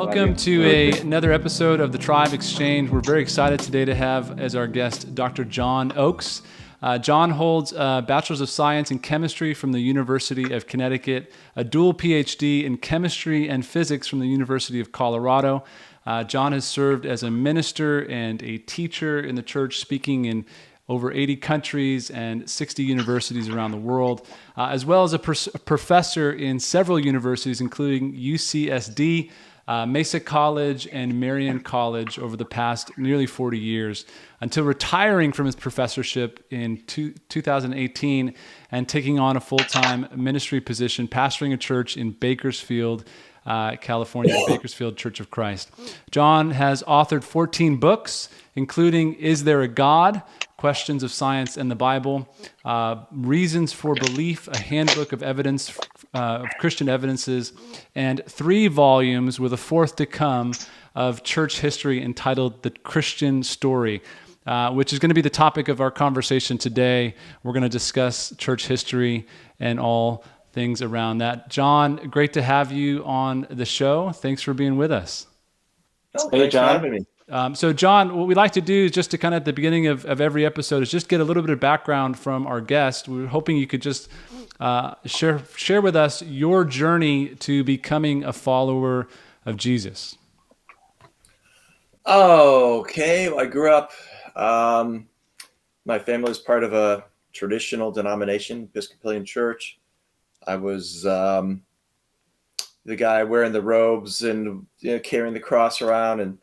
Welcome to another episode of the Tribe Exchange. We're very excited today to have as our guest Dr. John Oakes. John holds a Bachelor's of Science in Chemistry from the University of Connecticut, a dual PhD in Chemistry and Physics from the University of Colorado. John has served as a minister and a teacher in the church, speaking in over 80 countries and 60 universities around the world, as well as a professor in several universities, including UCSD, Mesa College, and Marian College over the past nearly 40 years, until retiring from his professorship in 2018 and taking on a full-time ministry position, pastoring a church in Bakersfield, California, the Bakersfield Church of Christ. John has authored 14 books, including Is There a God?, Questions of Science and the Bible, Reasons for Belief, a Handbook of Christian Evidences, and 3 volumes with a 4th to come of church history entitled The Christian Story, which is going to be the topic of our conversation today. We're going to discuss church history and all things around that. John, great to have you on the show. Thanks for being with us. Oh, hey, John. For having me. So John, what we like to do is just to kind of at the beginning of every episode is just get a little bit of background from our guest. We were hoping you could just share with us your journey to becoming a follower of Jesus. Okay, well, I grew up, my family was part of a traditional denomination, Episcopalian church. I was the guy wearing the robes and carrying the cross around and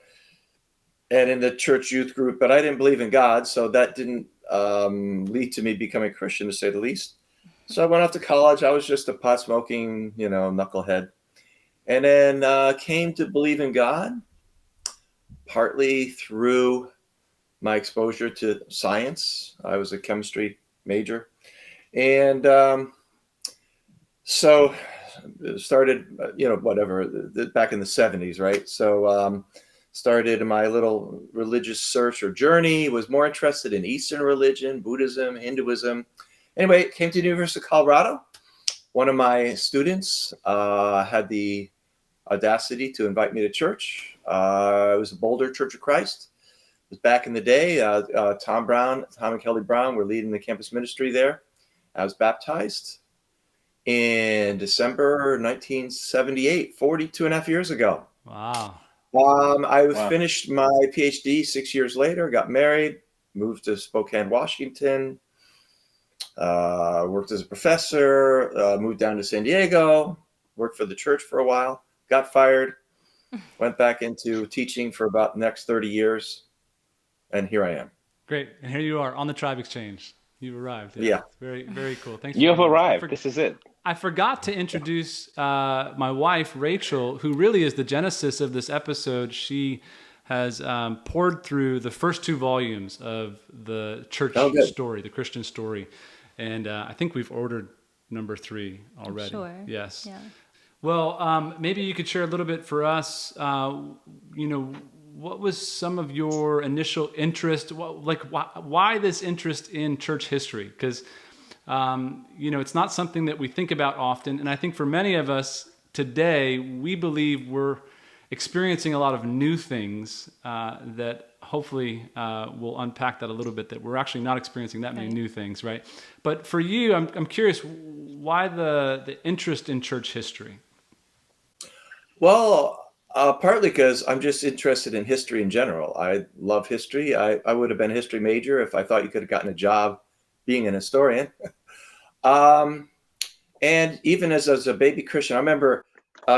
in the church youth group, but I didn't believe in God, so that didn't lead to me becoming a Christian, to say the least. So I went off to college. I was just a pot-smoking, knucklehead. And then came to believe in God, partly through my exposure to science. I was a chemistry major. And so it started, back in the 70s, right? So started my little religious search or journey, was more interested in Eastern religion, Buddhism, Hinduism. Anyway, came to the University of Colorado. One of my students had the audacity to invite me to church. It was the Boulder Church of Christ. It was back in the day. Tom and Kelly Brown were leading the campus ministry there. I was baptized in December 1978, 42 and a half years ago. Wow. I finished my PhD 6 years later, got married, moved to Spokane, Washington, worked as a professor, moved down to San Diego, worked for the church for a while, got fired, went back into teaching for about the next 30 years, and here I am. Great. And here you are on the Tribe Exchange. You've arrived. Yeah. Very, very cool. Thanks. You have arrived. This is it. I forgot to introduce my wife, Rachel, who really is the genesis of this episode. She has poured through the first 2 volumes of the church story, the Christian story. And I think we've ordered number 3 already. Sure. Yes. Yeah. Well, maybe you could share a little bit for us, what was some of your initial interest? Why this interest in church history? Because it's not something that we think about often. And I think for many of us today, we believe we're experiencing a lot of new things that hopefully we'll unpack that a little bit, that we're actually not experiencing that many new things, right? But for you, I'm curious, why the interest in church history? Well, partly because I'm just interested in history in general. I love history. I would have been a history major if I thought you could have gotten a job being an historian. And even as a baby Christian, I remember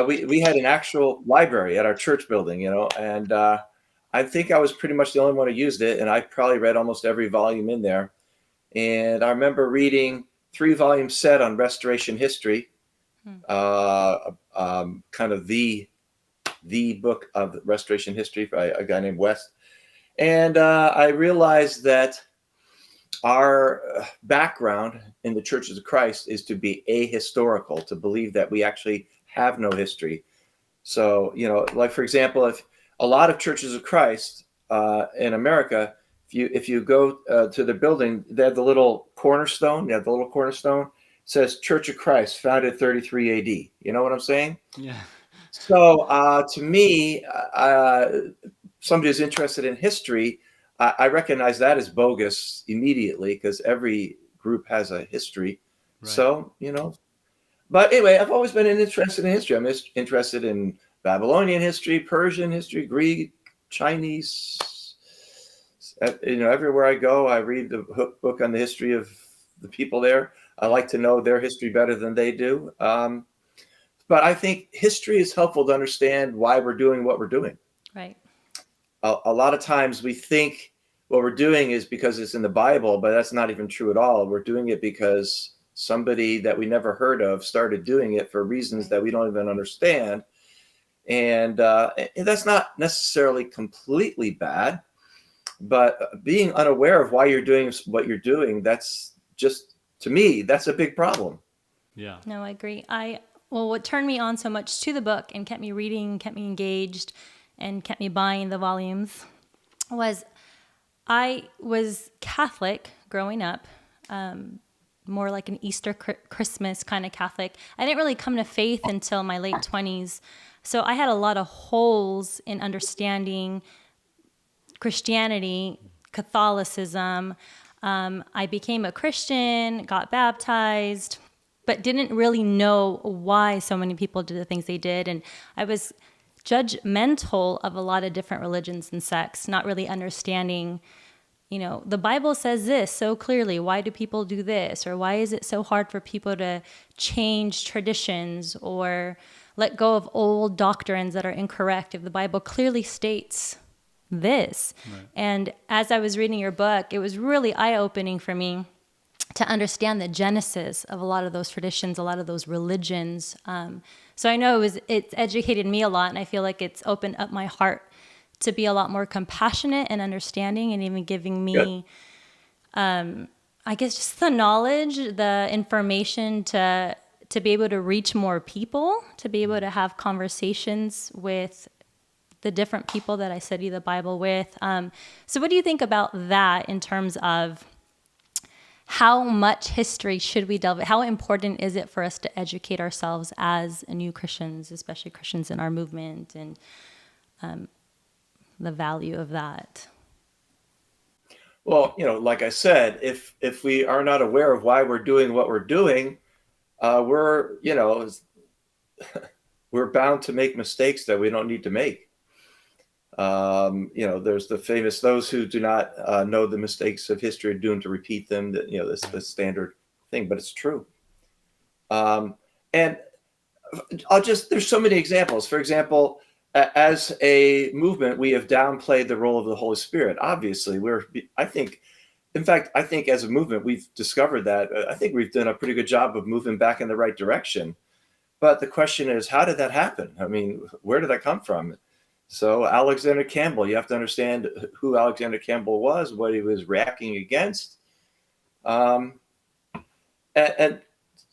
we had an actual library at our church building, and I think I was pretty much the only one who used it. And I probably read almost every volume in there. And I remember reading 3-volume set on Restoration history, kind of the book of Restoration history by a guy named West. And I realized that our background in the Churches of Christ is to be ahistorical, to believe that we actually have no history. So, like, for example, if a lot of Churches of Christ in America, if you go to the building, they have the little cornerstone. It says Church of Christ, founded 33 AD. You know what I'm saying? Yeah. So to me, somebody who's interested in history, I recognize that as bogus immediately because every group has a history. Right. So, but anyway, I've always been interested in history. I'm interested in Babylonian history, Persian history, Greek, Chinese. Everywhere I go, I read the book on the history of the people there. I like to know their history better than they do. But I think history is helpful to understand why we're doing what we're doing. Right. A lot of times we think what we're doing is because it's in the Bible, but that's not even true at all. We're doing it because somebody that we never heard of started doing it for reasons that we don't even understand. And that's not necessarily completely bad, but being unaware of why you're doing what you're doing, that's just, to me, that's a big problem. Yeah. No, I agree. Well, what turned me on so much to the book and kept me reading, kept me engaged, and kept me buying the volumes was I was Catholic growing up, more like an Easter, Christmas kind of Catholic. I didn't really come to faith until my late 20s. So I had a lot of holes in understanding Christianity, Catholicism. I became a Christian, got baptized, but didn't really know why so many people did the things they did. And I was judgmental of a lot of different religions and sects, not really understanding, the Bible says this so clearly. Why do people do this? Or why is it so hard for people to change traditions or let go of old doctrines that are incorrect if the Bible clearly states this? Right. And as I was reading your book, it was really eye-opening for me to understand the genesis of a lot of those traditions, a lot of those religions. So I know it's educated me a lot, and I feel like it's opened up my heart to be a lot more compassionate and understanding, and even giving me, I guess, just the knowledge, the information to be able to reach more people, to be able to have conversations with the different people that I study the Bible with. So what do you think about that in terms of how much history should we delve? How important is it for us to educate ourselves as new Christians, especially Christians in our movement, and the value of that? Well, like I said, if we are not aware of why we're doing what we're doing, we're we're bound to make mistakes that we don't need to make. There's the famous, those who do not know the mistakes of history are doomed to repeat them. That this is the standard thing, but it's true. And there's so many examples. For example, as a movement, we have downplayed the role of the Holy Spirit. Obviously, I think as a movement, we've discovered that. I think we've done a pretty good job of moving back in the right direction. But the question is, how did that happen? I mean, where did that come from? So Alexander Campbell, you have to understand who Alexander Campbell was, what he was reacting against. And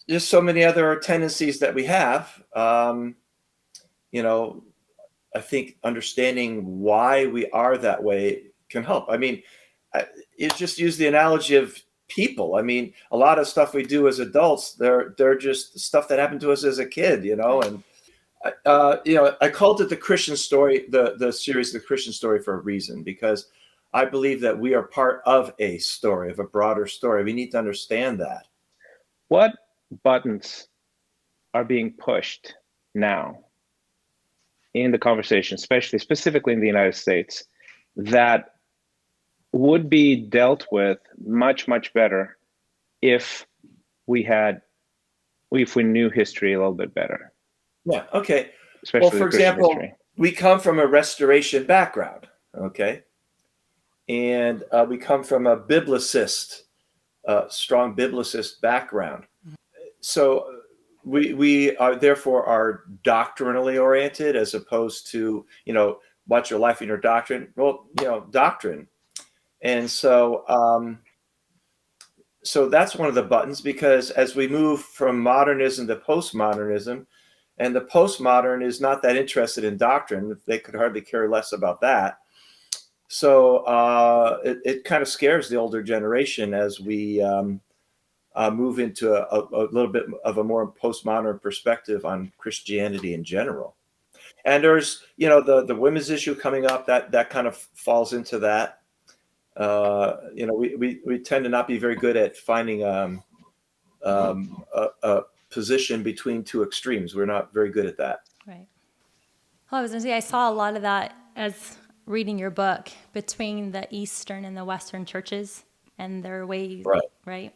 just so many other tendencies that we have. I think understanding why we are that way can help. I mean, you just use the analogy of people. I mean, a lot of stuff we do as adults, they're just stuff that happened to us as a kid, and I called it the Christian story, the series, The Christian Story, for a reason, because I believe that we are part of a story, of a broader story. We need to understand that. What buttons are being pushed now in the conversation, specifically in the United States, that would be dealt with much, much better if we knew history a little bit better? Yeah. Okay. Especially well, for example, history. We come from a restoration background. Okay. And we come from a biblicist, strong biblicist background. So we are therefore doctrinally oriented, as opposed to, what's your life and your doctrine? Well, doctrine. And so, so that's one of the buttons, because as we move from modernism to postmodernism, and the postmodern is not that interested in doctrine, they could hardly care less about that. So it kind of scares the older generation as we move into a little bit of a more postmodern perspective on Christianity in general. And there's, the women's issue coming up, that kind of falls into that. We tend to not be very good at finding a position between two extremes. We're not very good at that. Right. Well, I was going to say, I saw a lot of that as reading your book between the Eastern and the Western churches and their ways, right?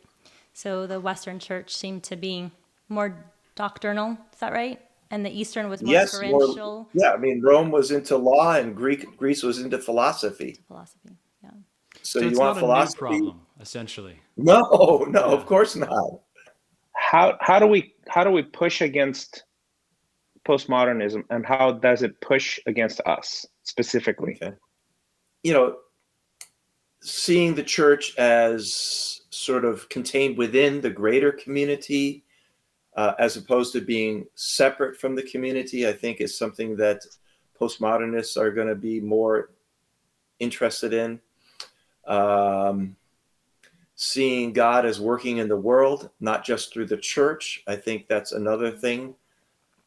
So the Western church seemed to be more doctrinal. Is that right? And the Eastern was more experiential. Yeah, I mean, Rome was into law and Greece was into philosophy. Philosophy, yeah. So it's you want not philosophy? A new problem, essentially. No, of course not. How do we push against postmodernism, and how does it push against us specifically? Okay. Seeing the church as sort of contained within the greater community, as opposed to being separate from the community, I think is something that postmodernists are going to be more interested in. Seeing God as working in the world, not just through the church. I think that's another thing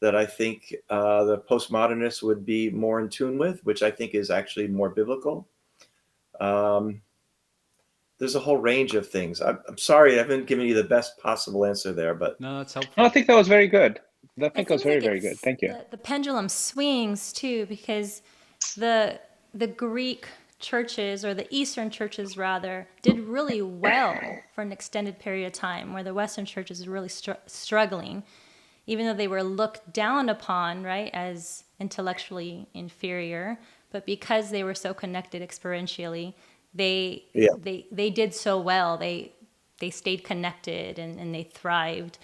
that I think the postmodernists would be more in tune with, which I think is actually more biblical. There's a whole range of things. I'm sorry I haven't given you the best possible answer there, but no, that's helpful. No, I think that was very good. I think that was very, very good. Thank you. The pendulum swings too, because the Greek churches, or the Eastern churches rather, did really well for an extended period of time, where the Western churches are really struggling, even though they were looked down upon, right, as intellectually inferior. But because they were so connected experientially, they did so well. They stayed connected and they thrived.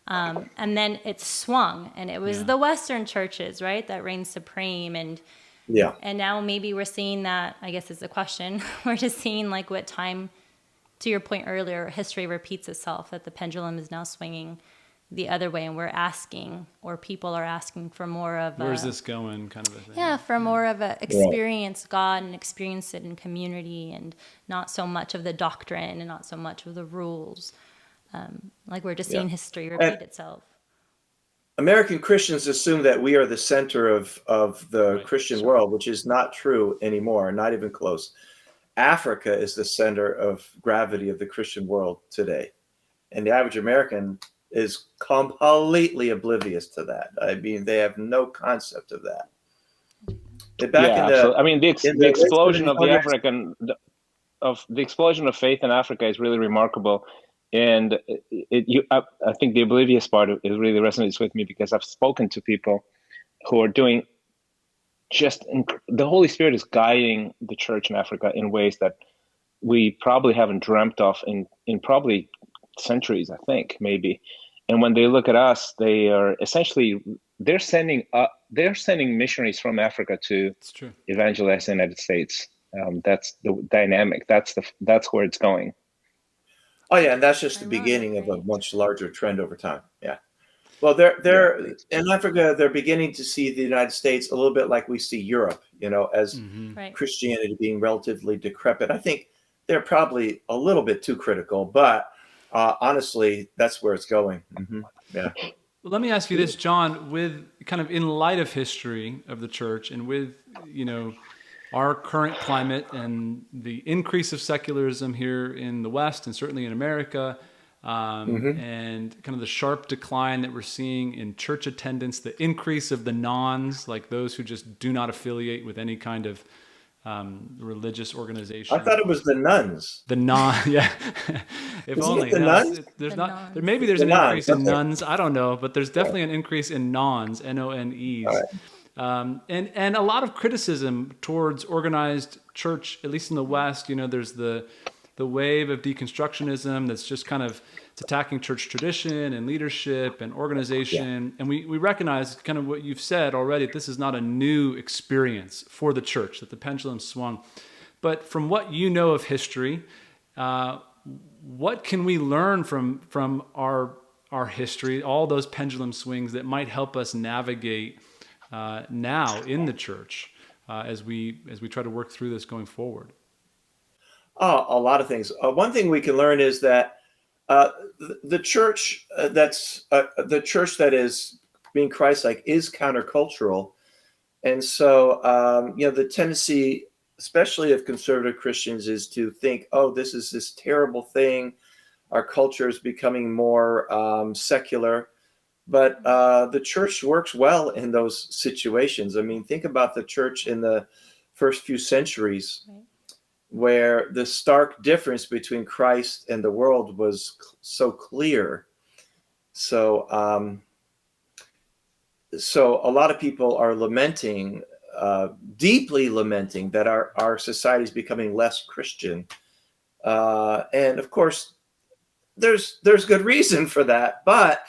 And then it swung, and it was the Western churches, right, that reigned supreme. And now maybe we're seeing that, I guess is the question, we're just seeing like what time, to your point earlier, history repeats itself, that the pendulum is now swinging the other way, and we're asking, or people are asking for more of where's this going kind of a thing. Yeah, for more of a experience God and experience it in community, and not so much of the doctrine and not so much of the rules. Like we're just seeing history repeat itself. American Christians assume that we are the center of the Christian world, which is not true anymore, not even close. Africa is the center of gravity of the Christian world today. And the average American is completely oblivious to that. I mean, they have no concept of that. The explosion of the African, of the explosion of faith in Africa is really remarkable. And I think the oblivious part of it really resonates with me, because I've spoken to people who are doing the Holy Spirit is guiding the church in Africa in ways that we probably haven't dreamt of in probably centuries, I think, maybe. And when they look at us, they are essentially, they're sending missionaries from Africa to evangelize the United States. That's the dynamic. That's where it's going. Oh yeah, and that's just the beginning of a much larger trend over time. Yeah. Well, they're in Africa. They're beginning to see the United States a little bit like we see Europe, as Christianity being relatively decrepit. I think they're probably a little bit too critical, but honestly, that's where it's going. Mm-hmm. Yeah. Well, let me ask you this, John, with kind of in light of history of the church, and with our current climate and the increase of secularism here in the West and certainly in America, and kind of the sharp decline that we're seeing in church attendance, the increase of the nones, like those who just do not affiliate with any kind of religious organization. I thought it was the nuns. The yeah. If Isn't only. it the nuns? There's not. There maybe there's an increase in nuns. I don't know, but there's definitely an increase in nones, N-O-N-Es. And a lot of criticism towards organized church, at least in the West. There's the wave of deconstructionism that's just kind of, it's attacking church tradition and leadership and organization. And we recognize kind of what you've said already, that this is not a new experience for the church, that the pendulum swung. But from what you know of history, what can we learn from our history, all those pendulum swings that might help us navigate now in the church as we try to work through this going forward? Oh, a lot of things. One thing we can learn is that the church the church that is being Christ-like is countercultural, And so, the tendency, especially of conservative Christians, is to think, oh, this is this terrible thing. Our culture is becoming more secular. But the church works well in those situations. I mean, think about the church in the first few centuries, Right. where the stark difference between Christ and the world was so clear. So, so a lot of people are lamenting, deeply lamenting, that our society is becoming less Christian. And of course, there's good reason for that. But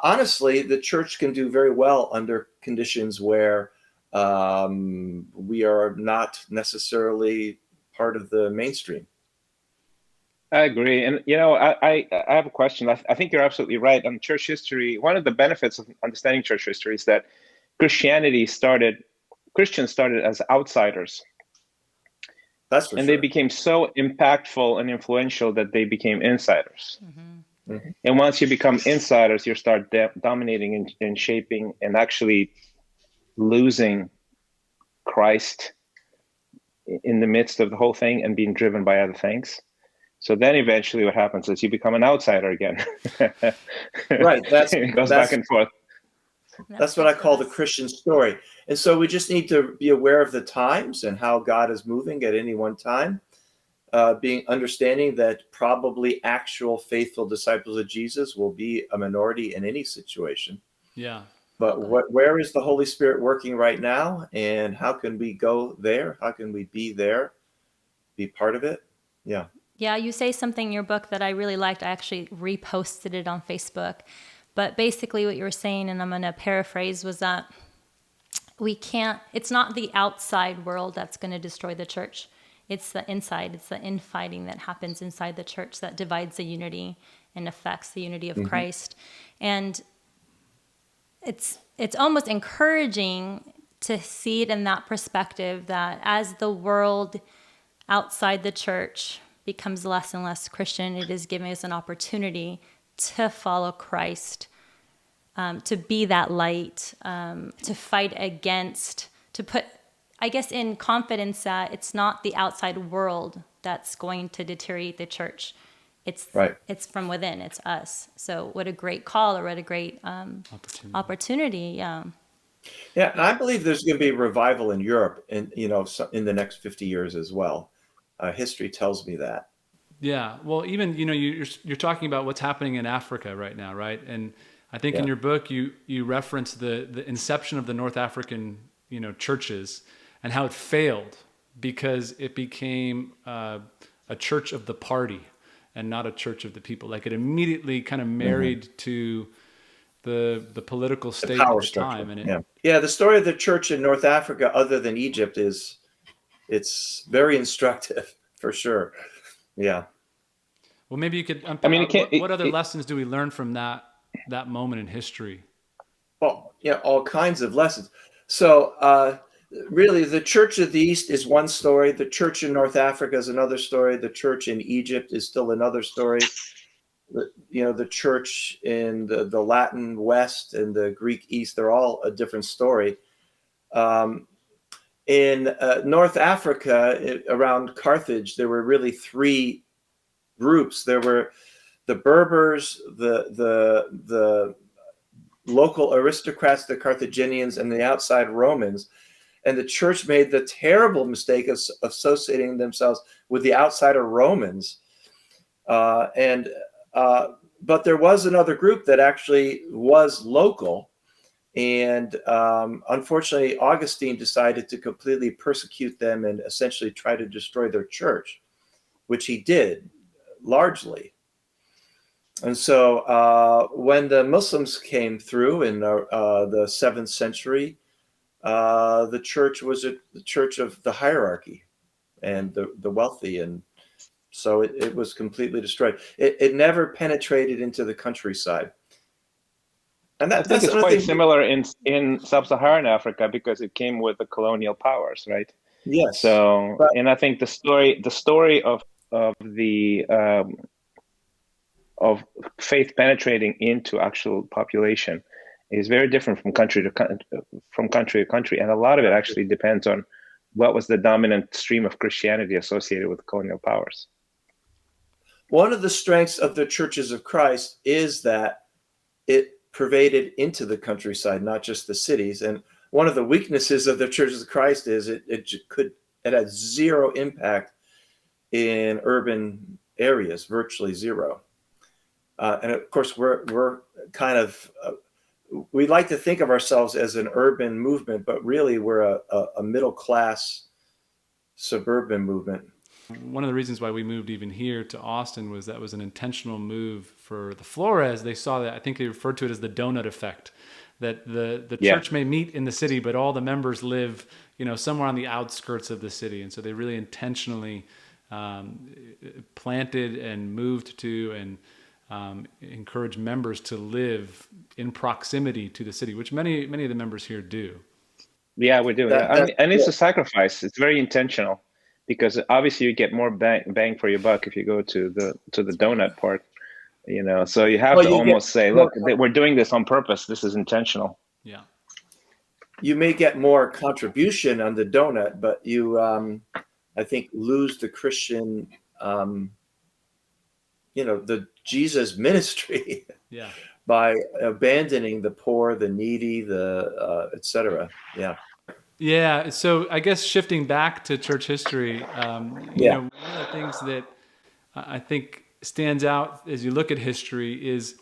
honestly, the church can do very well under conditions where we are not necessarily part of the mainstream. I agree. And, I have a question. I think you're absolutely right. On church history, one of the benefits of understanding church history is that Christians started as outsiders. That's for and sure. They became so impactful and influential that they became insiders. Mm-hmm. Mm-hmm. And once you become insiders, you start dominating and shaping and actually losing Christ in the midst of the whole thing and being driven by other things. So then eventually what happens is you become an outsider again. Right. It goes back and forth. That's what I call the Christian story. And so we just need to be aware of the times and how God is moving at any one time, understanding that probably actual faithful disciples of Jesus will be a minority in any situation. Yeah. But where is the Holy Spirit working right now? And how can we go there? How can we be there, be part of it? Yeah. Yeah, you say something in your book that I really liked. I actually reposted it on Facebook. But basically what you were saying, and I'm going to paraphrase, was that it's not the outside world that's going to destroy the church. It's the inside. It's the infighting that happens inside the church that divides the unity and affects the unity of Christ. And it's almost encouraging to see it in that perspective, that as the world outside the church becomes less and less Christian, it is giving us an opportunity to follow Christ, to be that light, to fight against, to put, I guess, in confidence that it's not the outside world that's going to deteriorate the church. It's from within. It's us. So what a great call, or what a great opportunity. Yeah. Yeah, and I believe there's going to be revival in Europe, in the next 50 years as well. History tells me that. Yeah. Well, even, you're talking about what's happening in Africa right now, right? And I think in your book, you reference the inception of the North African, churches, and how it failed because it became a church of the party and not a church of the people. Like, it immediately kind of married to the political state power at the time. And the story of the church in North Africa, other than Egypt, it's very instructive for sure. Yeah. Well, maybe you could unpack, what other lessons do we learn from that moment in history? Well, all kinds of lessons. So really, the Church of the East is one story. The church in North Africa is another story. The church in Egypt is still another story. The church in the Latin West and the Greek East, they're all a different story. In North Africa, around Carthage, there were really three groups. There were the Berbers, the local aristocrats, the Carthaginians, and the outside Romans. And the church made the terrible mistake of associating themselves with the outsider Romans. But there was another group that actually was local. And unfortunately, Augustine decided to completely persecute them and essentially try to destroy their church, which he did largely. And so when the Muslims came through in the 7th century, the church was the church of the hierarchy and the wealthy. And so it was completely destroyed. It never penetrated into the countryside. And I think it's quite similar in sub-Saharan Africa, because it came with the colonial powers, right? Yes. So, and I think the story of faith penetrating into actual population is very different from country to country, and a lot of it actually depends on what was the dominant stream of Christianity associated with colonial powers. One of the strengths of the Churches of Christ is that it pervaded into the countryside, not just the cities. And one of the weaknesses of the Churches of Christ is it had zero impact in urban areas, virtually zero. And of course, we're kind of we like to think of ourselves as an urban movement, but really we're a middle class suburban movement. One of the reasons why we moved even here to Austin was that was an intentional move for the Flores. They saw that, I think they referred to it as the donut effect, that the church may meet in the city, but all the members live, somewhere on the outskirts of the city. And so they really intentionally planted and moved to and encourage members to live in proximity to the city, which many of the members here do. Yeah, we do. And it's a sacrifice. It's very intentional, because obviously you get more bang for your buck if you go to the donut part, So you have to almost say, look, we're doing this on purpose. This is intentional. Yeah. You may get more contribution on the donut, but you, I think, lose the Christian, the Jesus ministry. Yeah. By abandoning the poor, the needy, the et cetera. Yeah. Yeah. So I guess shifting back to church history, one of the things that I think stands out as you look at history is,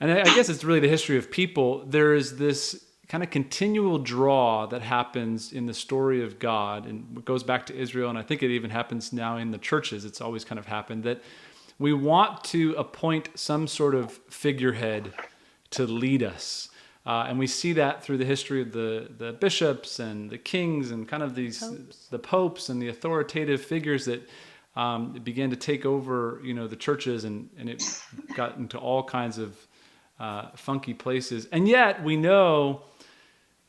and I guess it's really the history of people, there is this kind of continual draw that happens in the story of God, and it goes back to Israel, and I think it even happens now in the churches. It's always kind of happened that we want to appoint some sort of figurehead to lead us. And we see that through the history of the bishops and the kings and kind of the popes and the authoritative figures that began to take over, the churches, and it got into all kinds of funky places. And yet we know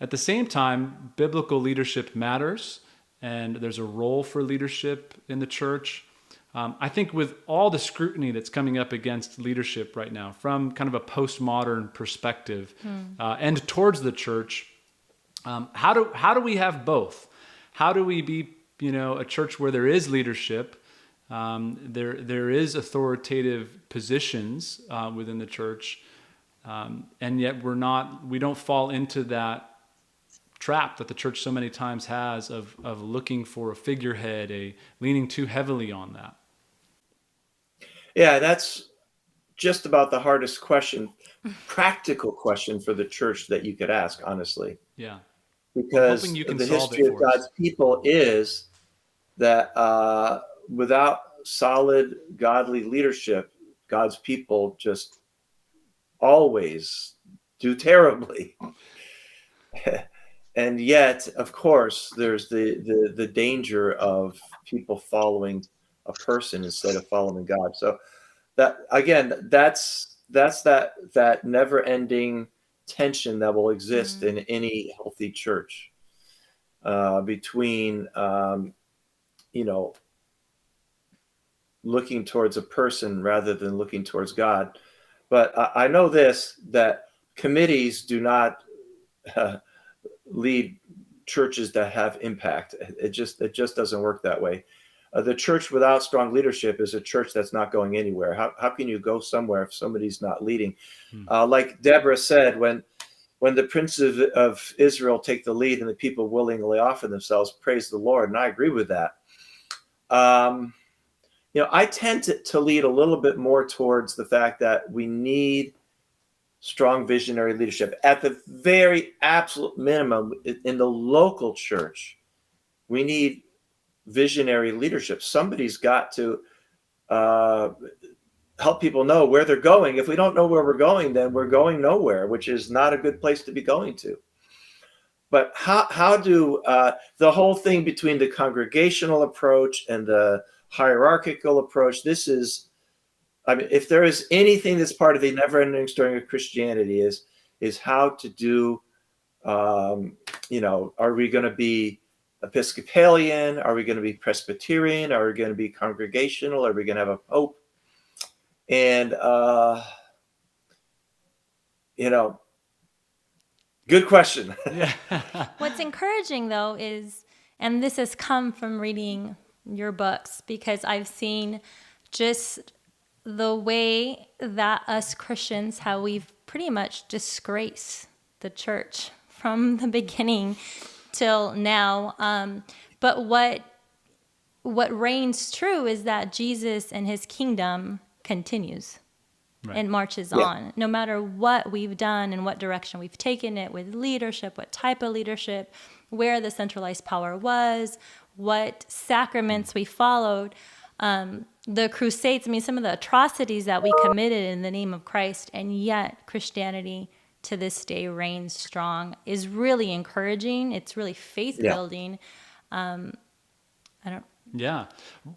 at the same time, biblical leadership matters, and there's a role for leadership in the church. I think with all the scrutiny that's coming up against leadership right now from kind of a postmodern perspective and towards the church, how do we have both? How do we be, a church where there is leadership, there is authoritative positions within the church, and yet we don't fall into that trap that the church so many times has of looking for a figurehead, leaning too heavily on that. Yeah, that's just about the hardest question, practical question for the church that you could ask, honestly. Yeah. Because the history of God's people is that without solid godly leadership, God's people just always do terribly. And yet, of course, there's the danger of people following a person instead of following God. So that, again, that's that never-ending tension that will exist in any healthy church between looking towards a person rather than looking towards God. But I know this, that committees do not lead churches that have impact. It just doesn't work that way. The church without strong leadership is a church that's not going anywhere. How can you go somewhere if somebody's not leading? Like Deborah said, when the princes of Israel take the lead and the people willingly offer themselves, praise the Lord. And I agree with that. I tend to lead a little bit more towards the fact that we need strong visionary leadership. At the very absolute minimum, in the local church, we need visionary leadership. Somebody's got to help people know where they're going. If we don't know where we're going, then we're going nowhere, which is not a good place to be going to. But how do the whole thing between the congregational approach and the hierarchical approach, this is, if there is anything that's part of the never-ending story of Christianity is how to do, are we going to be Episcopalian? Are we going to be Presbyterian? Are we going to be congregational? Are we going to have a pope? And, Good question. Yeah. What's encouraging, though, is, and this has come from reading your books, because I've seen just the way that us Christians, how we've pretty much disgraced the church from the beginning till now. But what reigns true is that Jesus and his kingdom continues. Right. And marches Yeah. on, no matter what we've done and what direction we've taken it with leadership, what type of leadership, where the centralized power was, what sacraments we followed. The Crusades, I mean, some of the atrocities that we committed in the name of Christ, and yet Christianity to this day reigns strong, is really encouraging. It's really faith building. Yeah.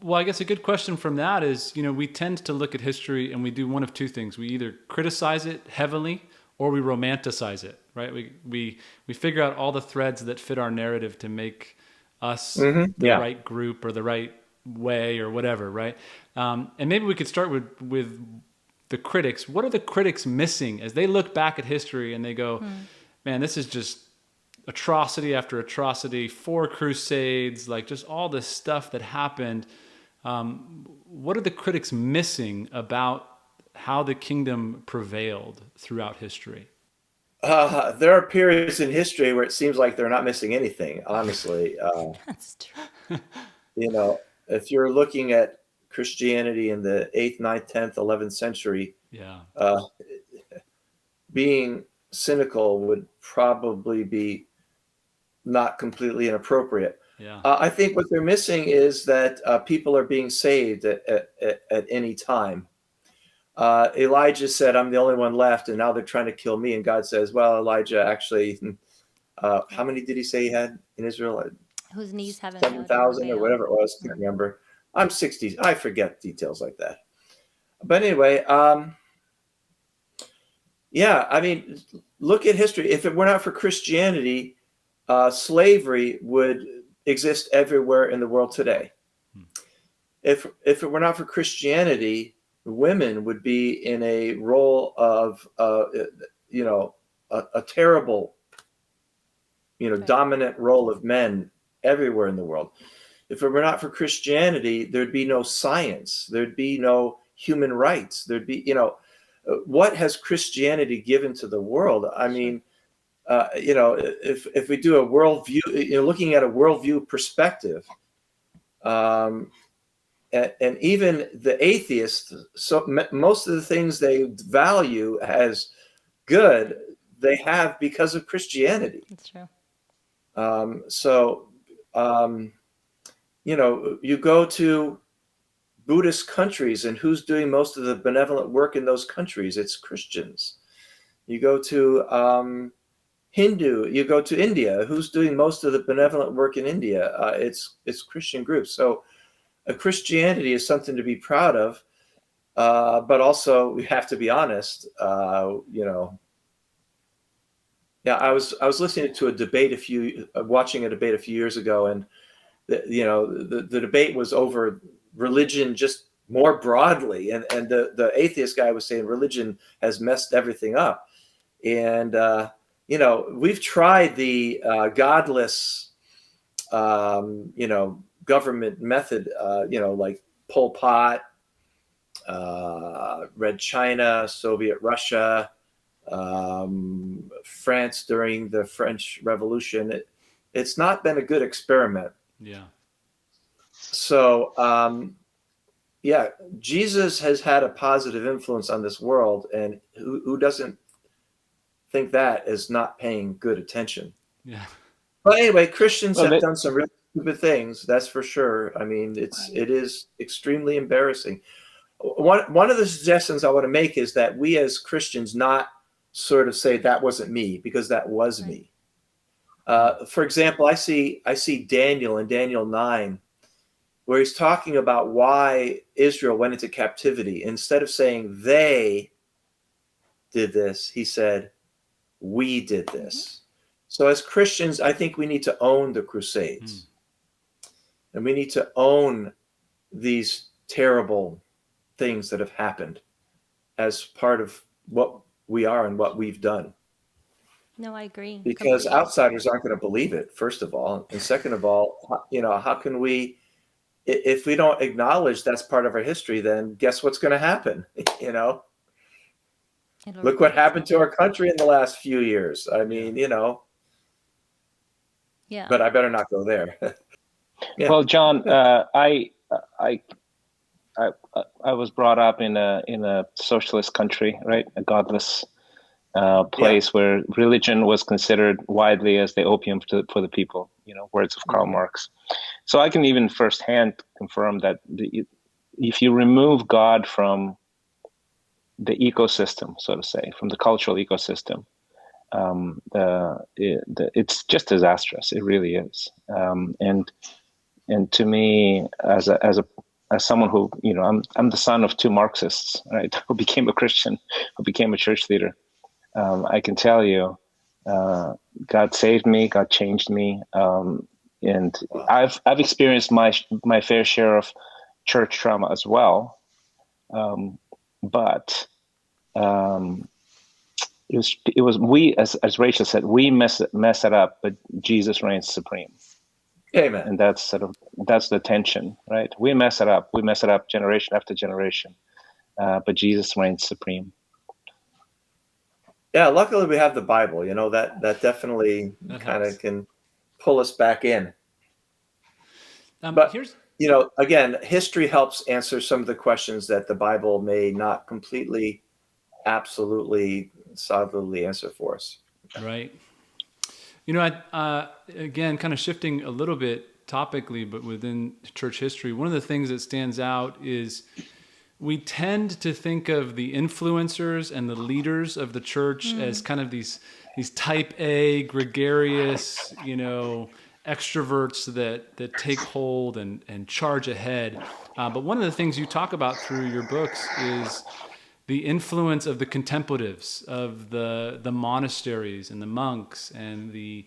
Well, I guess a good question from that is, we tend to look at history and we do one of two things. We either criticize it heavily or we romanticize it, right? We figure out all the threads that fit our narrative to make us the right group or the right way or whatever, right? And maybe we could start with the critics. What are the critics missing as they look back at history and they go, man, this is just atrocity after atrocity, 4 crusades, like just all this stuff that happened. What are the critics missing about how the kingdom prevailed throughout history? There are periods in history where it seems like they're not missing anything, honestly. That's true. If you're looking at Christianity in the 8th, 9th, 10th, 11th century, being cynical would probably be not completely inappropriate. Yeah. I think what they're missing is that people are being saved at any time. Elijah said, I'm the only one left, and now they're trying to kill me. And God says, well, Elijah, actually, how many did he say he had in Israel? Whose knees haven't 7,000 or whatever it was. I can't remember. I'm 60. I forget details like that. But anyway, I mean, look at history. If it were not for Christianity, slavery would exist everywhere in the world today. If it were not for Christianity, women would be in a role of, a terrible, dominant role of men everywhere in the world. If it were not for Christianity, there'd be no science. There'd be no human rights. There'd be, what has Christianity given to the world? I mean, if we do a worldview, looking at a worldview perspective, and even the atheists, so most of the things they value as good, they have because of Christianity. That's true. You go to Buddhist countries, and who's doing most of the benevolent work in those countries? It's Christians. You go to Hindu, you go to India, who's doing most of the benevolent work in India? It's Christian groups. So Christianity is something to be proud of, but also we have to be honest. I was listening to a debate watching a debate a few years ago, and the debate was over religion just more broadly, and the atheist guy was saying religion has messed everything up, and we've tried the godless government method, like Pol Pot, Red China, Soviet Russia, France during the French Revolution. It's not been a good experiment. Yeah. So, Jesus has had a positive influence on this world, and who doesn't think that is not paying good attention? Yeah. But anyway, Christians have done some really stupid things, that's for sure. I mean, it is extremely embarrassing. One of the suggestions I want to make is that we as Christians not sort of say that wasn't me, because that was me. For example, I see Daniel in Daniel 9, where he's talking about why Israel went into captivity. Instead of saying they did this, he said, we did this. So as Christians, I think we need to own the Crusades. And we need to own these terrible things that have happened as part of what we are and what we've done. No, I agree because completely. outsiders aren't going to believe it, first of all. And second of all, how can we, if we don't acknowledge that's part of our history, then guess what's going to happen? It'll Look what repeat happened itself. to our country in the last few years. I Yeah. mean, Yeah. but I better not go there. Yeah. Well, John, I I was brought up in a socialist country, right? A godless Yeah. place where religion was considered widely as the opium for the people. Words of Karl Marx. So I can even firsthand confirm that if you remove God from the ecosystem, so to say, from the cultural ecosystem, it's just disastrous. It really is. And to me, as someone who, I'm the son of two Marxists, right, who became a Christian, who became a church leader. I can tell you, God saved me, God changed me, and Wow. I've experienced my fair share of church trauma as well, but it was we, as Rachel said, we mess it up, but Jesus reigns supreme. Amen. And that's the tension, right? We mess it up generation after generation, but Jesus reigns supreme. Yeah. Luckily, we have the Bible. That definitely That kind helps. of can pull us back in. But Here's again, history helps answer some of the questions that the Bible may not completely, absolutely, solidly answer for us. right. Again, kind of shifting a little bit topically, but within church history, one of the things that stands out is we tend to think of the influencers and the leaders of the church as kind of these type A, gregarious, extroverts that take hold and charge ahead. But one of the things you talk about through your books is the influence of the contemplatives, of the monasteries and the monks and the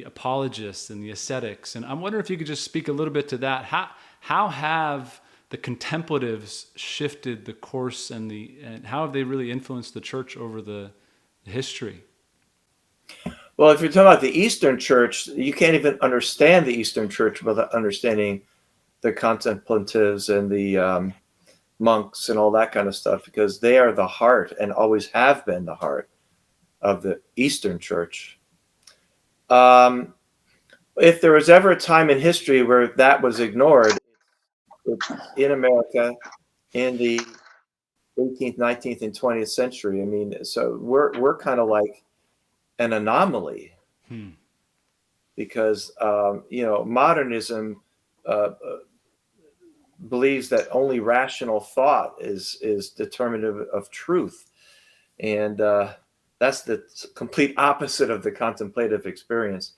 apologists and the ascetics. And I wonder if you could just speak a little bit to that. How have the contemplatives shifted the course and how have they really influenced the church over the history? Well, if you're talking about the Eastern Church, you can't even understand the Eastern Church without understanding the contemplatives and the monks and all that kind of stuff, because they are the heart and always have been the heart of the Eastern Church. If there was ever a time in history where that was ignored, it's in America in the 18th, 19th, and 20th century. I mean, so we're kind of like an anomaly because modernism believes that only rational thought is determinative of truth, and that's the complete opposite of the contemplative experience.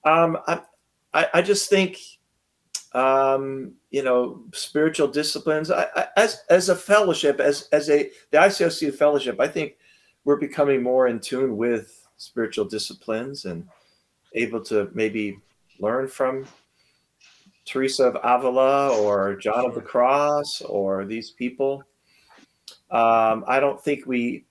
I just think spiritual disciplines. As a fellowship, as the ICOC fellowship, I think we're becoming more in tune with spiritual disciplines and able to maybe learn from Teresa of Avila or John of the Cross or these people. I don't think we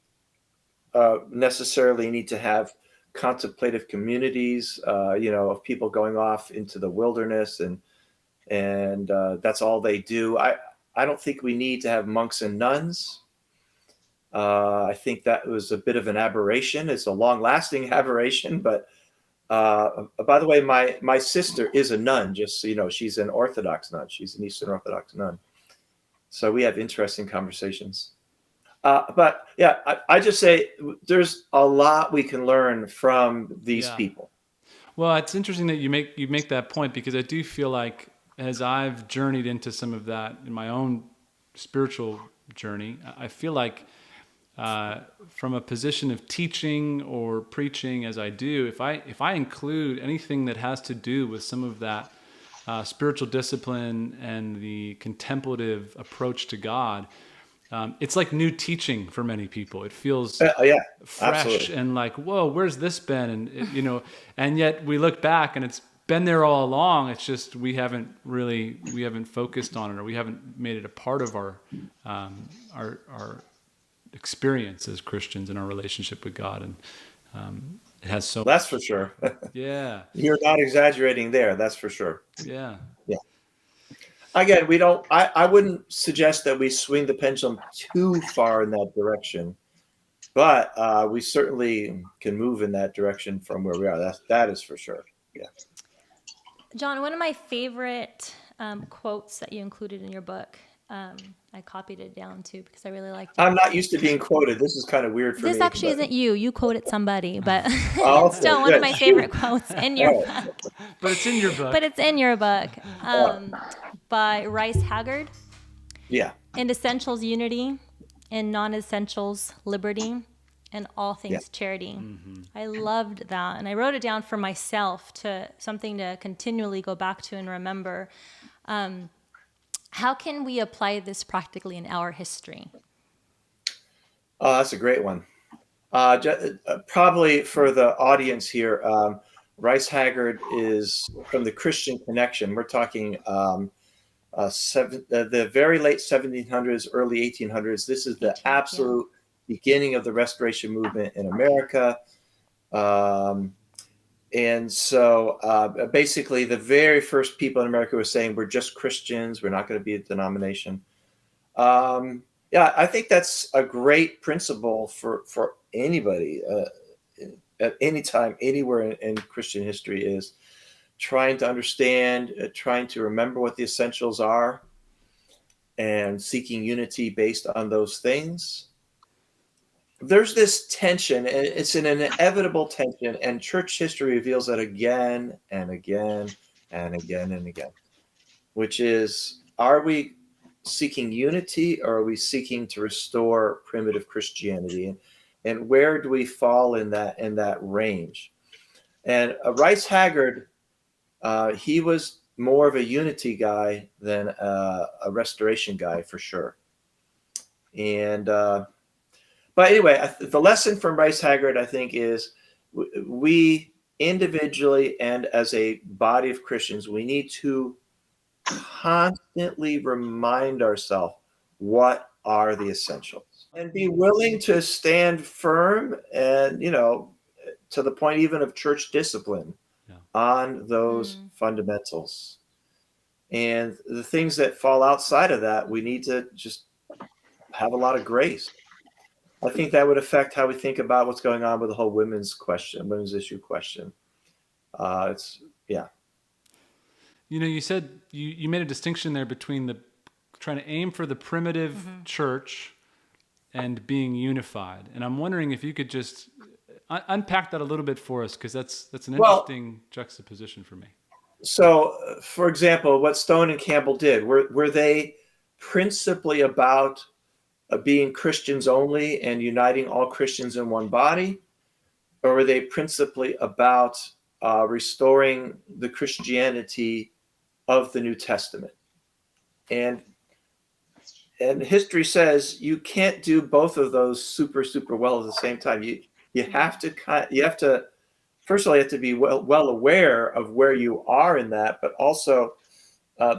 necessarily need to have contemplative communities, of people going off into the wilderness and that's all they do. I don't think we need to have monks and nuns. I think that was a bit of an aberration. It's a long-lasting aberration, but by the way, my sister is a nun. Just so you know, she's an Orthodox nun. She's an Eastern Orthodox nun. So we have interesting conversations. But yeah, I just say there's a lot we can learn from these people. Well, it's interesting that you make that point, because I do feel like as I've journeyed into some of that in my own spiritual journey, I feel like from a position of teaching or preaching, as I do, if I include anything that has to do with some of that spiritual discipline and the contemplative approach to God, it's like new teaching for many people. It feels fresh Absolutely. and like, whoa, where's this been? And and yet we look back and it's been there all along. It's just we haven't focused on it, or we haven't made it a part of our experience as Christians in our relationship with God. And It has so. That's for sure. Yeah. You're not exaggerating there. That's for sure. Yeah. Yeah. Again, I wouldn't suggest that we swing the pendulum too far in that direction, but we certainly can move in that direction from where we are. That is for sure. Yeah. John, one of my favorite quotes that you included in your book, I copied it down too because I really liked it. I'm not used to being quoted. This is kind of weird for me. This actually isn't you. You quoted somebody, but Oh, it's still one of my favorite quotes in your book. But it's in your book. But it's in your book by Rice Haggard. Yeah. In essentials, unity. In non-essentials, liberty. And all things charity. Mm-hmm. I loved that. And I wrote it down for myself to something to continually go back to and remember. How can we apply this practically in our history? Oh, that's a great one. Probably for the audience here, Rice Haggard is from the Christian Connection. We're talking the very late 1700s, early 1800s. This is the absolute beginning of the Restoration movement in America. And so basically the very first people in America were saying, we're just Christians. We're not going to be a denomination. Yeah, I think that's a great principle for anybody at any time, anywhere in Christian history, is trying to understand, trying to remember what the essentials are and seeking unity based on those things. There's this tension, and it's an inevitable tension, and church history reveals that again and again and again and again, which is, are we seeking unity or are we seeking to restore primitive Christianity? And where do we fall in that range? And Rice Haggard, he was more of a unity guy than a restoration guy for sure. And but anyway, the lesson from Rice Haggard, I think, is we individually and as a body of Christians, we need to constantly remind ourselves what are the essentials and be willing to stand firm and, to the point even of church discipline on those fundamentals. And the things that fall outside of that, we need to just have a lot of grace. I think that would affect how we think about what's going on with the whole women's issue question. You said you made a distinction there between trying to aim for the primitive church and being unified. And I'm wondering if you could just unpack that a little bit for us, because that's an interesting juxtaposition for me. So, for example, what Stone and Campbell did, were they principally about being Christians only and uniting all Christians in one body? Or were they principally about restoring the Christianity of the New Testament? And history says you can't do both of those super well at the same time. You have to first of all, you have to be well aware of where you are in that, but also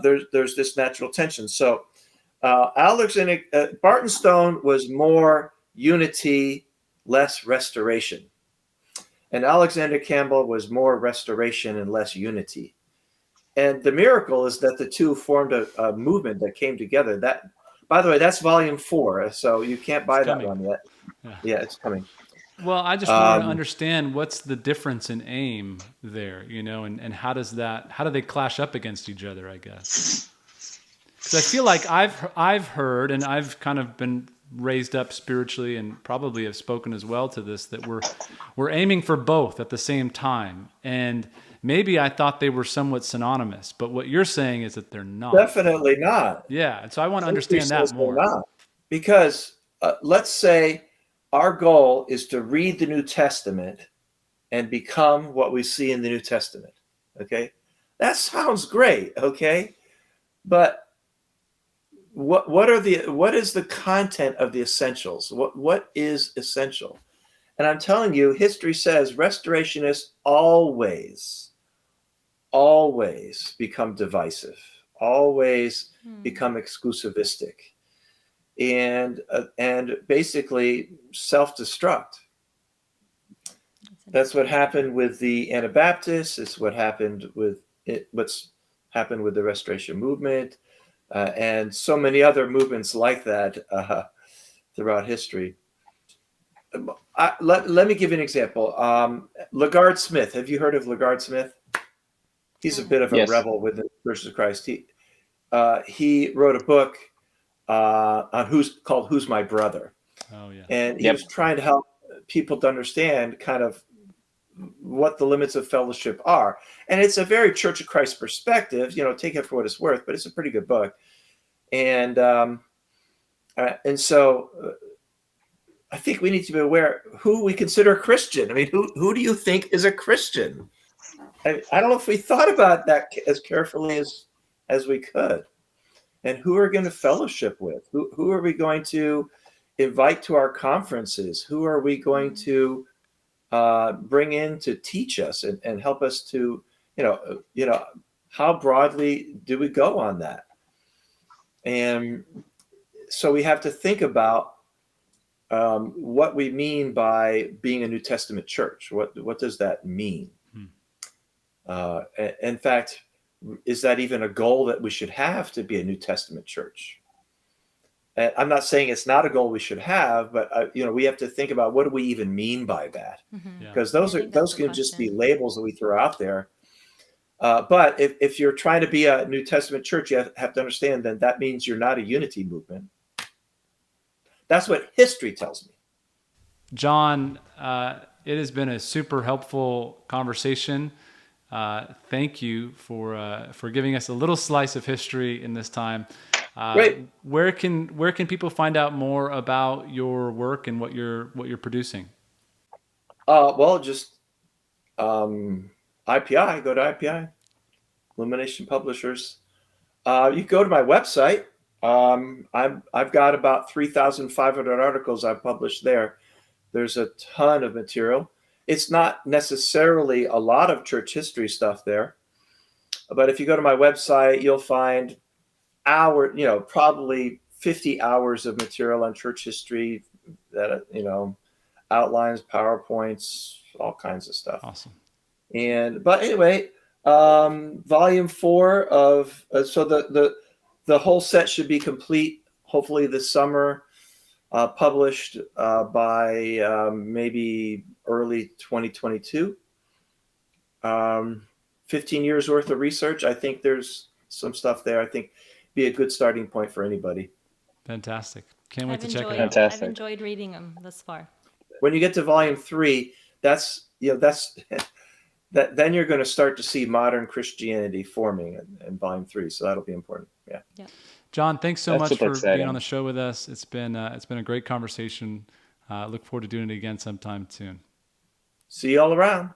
there's this natural tension. So Barton Stone was more unity, less restoration. And Alexander Campbell was more restoration and less unity. And the miracle is that the two formed a movement that came together. That, by the way, that's volume 4, so you can't buy that one yet. Yeah, it's coming. Well, I just want to understand what's the difference in aim there, and how do they clash up against each other, I guess. Because I feel like I've heard, and I've kind of been raised up spiritually and probably have spoken as well to this, that we're aiming for both at the same time. And maybe I thought they were somewhat synonymous, but what you're saying is that they're not. Definitely not. Yeah, and so I want to understand that more. Not. Because let's say our goal is to read the New Testament and become what we see in the New Testament. Okay? That sounds great, okay? But what is the content of the essentials? What is essential? And I'm telling you, history says restorationists always become divisive, always become exclusivistic, and basically self-destruct. That's what happened with the Anabaptists. It's what happened with it. What's happened with the Restoration Movement, and so many other movements like that throughout history. Let me give you an example. LaGard Smith. Have you heard of LaGard Smith? He's a bit of a Yes. rebel with the Church of Christ. He wrote a book called "Who's My Brother," Oh yeah. and he was trying to help people to understand kind of what the limits of fellowship are. And it's a very Church of Christ perspective. Take it for what it's worth, but it's a pretty good book. And so I think we need to be aware who we consider a Christian. I mean, who do you think is a Christian? I don't know if we thought about that as carefully as we could. And who are we going to fellowship with? Who are we going to invite to our conferences? Who are we going to bring in to teach us and help us to, how broadly do we go on that? And so we have to think about what we mean by being a New Testament church. What does that mean? In fact, is that even a goal that we should have to be a New Testament church? And I'm not saying it's not a goal we should have, but we have to think about what do we even mean by that? Because those can just be labels that we throw out there. But if you're trying to be a New Testament church, you have to understand that means you're not a unity movement. That's what history tells me. John, it has been a super helpful conversation. Thank you for giving us a little slice of history in this time. Great. Where can people find out more about your work and what you're producing? Well, just IPI. Go to IPI, Illumination Publishers. You can go to my website. I've got about 3,500 articles I've published there. There's a ton of material. It's not necessarily a lot of church history stuff there, but if you go to my website, you'll find probably 50 hours of material on church history that, outlines, PowerPoints, all kinds of stuff. Awesome. But anyway, volume 4 of, so the whole set should be complete, hopefully this summer, published by maybe early 2022. 15 years worth of research. I think there's some stuff there. I think be a good starting point for anybody. Fantastic. Can't wait to check it out. Fantastic. I've enjoyed reading them thus far. When you get to volume 3, that's then you're going to start to see modern Christianity forming in volume 3. So that'll be important. Yeah. John, thanks so That's much for exciting. being on the show with us. It's been a great conversation. Look forward to doing it again sometime soon. See you all around.